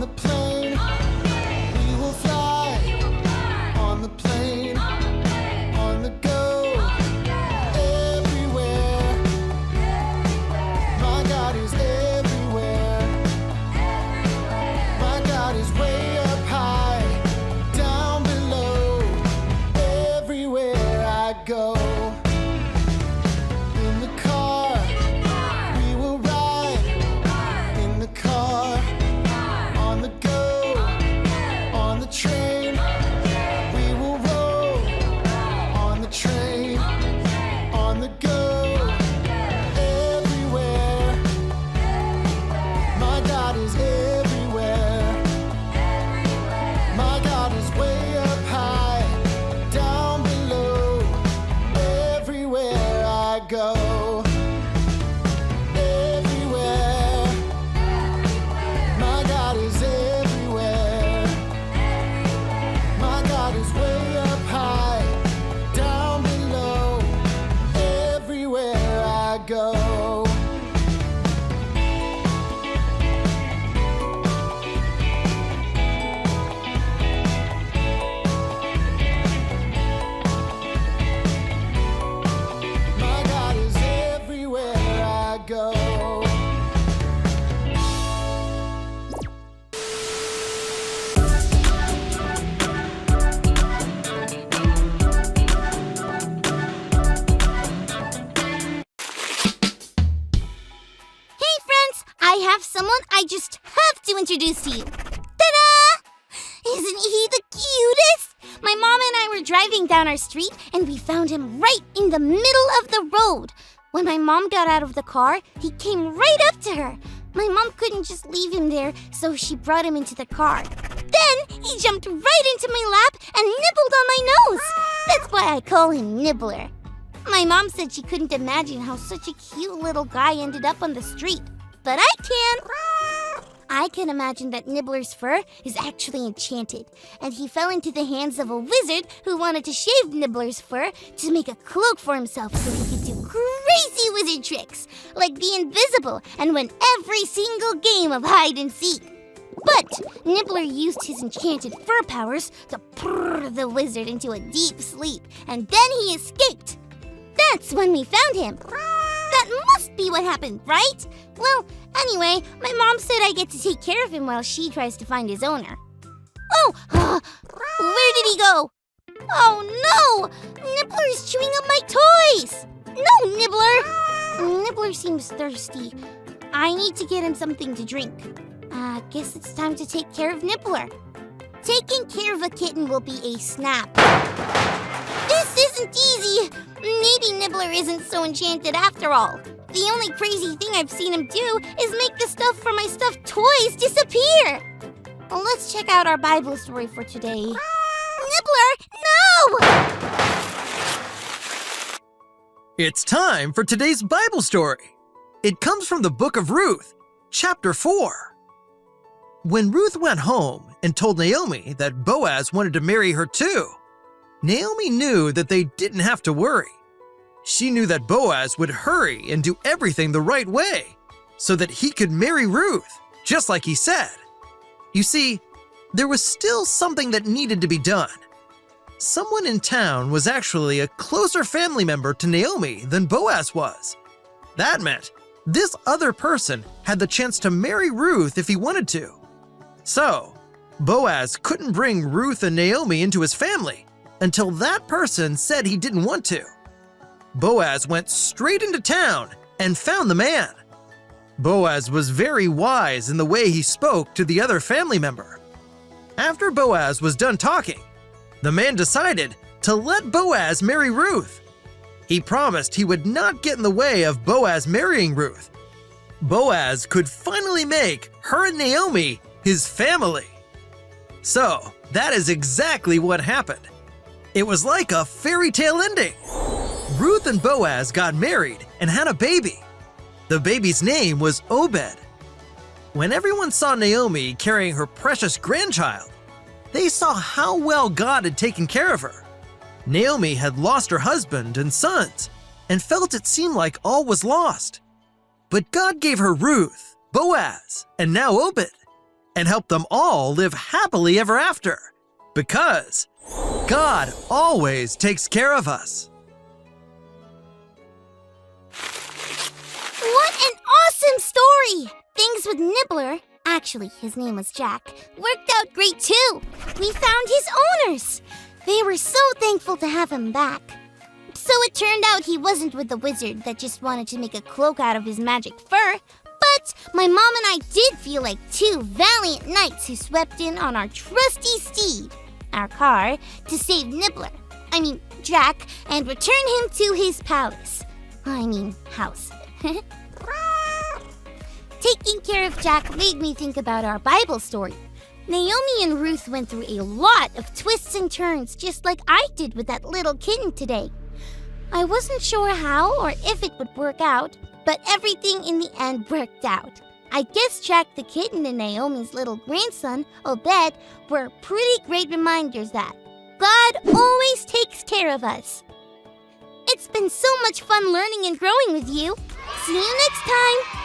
the plane. We will fly. On the plane. On the go. Everywhere. My God is everywhere. My God is way up high, down below, everywhere I go. In the car, we will ride. In the car, on the go. On the train, we will roll. On the train, on the go. Everywhere. My God is everywhere. My God is way up high, down below, everywhere I go. Everywhere. My God is everywhere. My God is way up high, down below, everywhere I go. My God is everywhere I go. Hey friends, I have someone I just have to introduce to you. Ta-da! Isn't he the cutest? My mom and I were driving down our street and we found him right in the middle of the road. When my mom got out of the car, he came right up to her. My mom couldn't just leave him there, so she brought him into the car. Then he jumped right into my lap and nibbled on my nose. That's why I call him Nibbler. My mom said she couldn't imagine how such a cute little guy ended up on the street. But I can. I can imagine that Nibbler's fur is actually enchanted, and he fell into the hands of a wizard who wanted to shave Nibbler's fur to make a cloak for himself so he could do crazy wizard tricks, like be invisible and win every single game of hide and seek. But Nibbler used his enchanted fur powers to purr the wizard into a deep sleep, and then he escaped. That's when we found him. That must be what happened, right? Well, anyway, my mom said I get to take care of him while she tries to find his owner. Oh, where did he go? Oh no! Nibbler is chewing up my toys! No, Nibbler! Nibbler seems thirsty. I need to get him something to drink. Guess it's time to take care of Nibbler. Taking care of a kitten will be a snap. This isn't easy. Maybe Nibbler isn't so enchanted after all. The only crazy thing I've seen him do is make the stuff from my stuffed toys disappear. Well, let's check out our Bible story for today. Nibbler, no! It's time for today's Bible story. It comes from the book of Ruth, chapter 4. When Ruth went home and told Naomi that Boaz wanted to marry her too, Naomi knew that they didn't have to worry. She knew that Boaz would hurry and do everything the right way so that he could marry Ruth, just like he said. You see, there was still something that needed to be done. Someone in town was actually a closer family member to Naomi than Boaz was. That meant this other person had the chance to marry Ruth if he wanted to. So, Boaz couldn't bring Ruth and Naomi into his family until that person said he didn't want to. Boaz went straight into town and found the man. Boaz was very wise in the way he spoke to the other family member. After Boaz was done talking, the man decided to let Boaz marry Ruth. He promised he would not get in the way of Boaz marrying Ruth. Boaz could finally make her and Naomi his family. So, that is exactly what happened. It was like a fairy tale ending. Ruth and Boaz got married and had a baby. The baby's name was Obed. When everyone saw Naomi carrying her precious grandchild, they saw how well God had taken care of her. Naomi had lost her husband and sons and felt it seemed like all was lost. But God gave her Ruth, Boaz, and now Obed. and help them all live happily ever after. Because God always takes care of us. What an awesome story! Things with Nibbler, actually his name was Jack, worked out great too. We found his owners. They were so thankful to have him back. So it turned out he wasn't with the wizard that just wanted to make a cloak out of his magic fur. But my mom and I did feel like two valiant knights who swept in on our trusty steed, our car, to save Nibbler, Jack, and return him to his palace. House. Taking care of Jack made me think about our Bible story. Naomi and Ruth went through a lot of twists and turns, just like I did with that little kitten today. I wasn't sure how or if it would work out, but everything in the end worked out. I guess Jack the kitten and Naomi's little grandson, Obed, were pretty great reminders that God always takes care of us. It's been so much fun learning and growing with you. See you next time!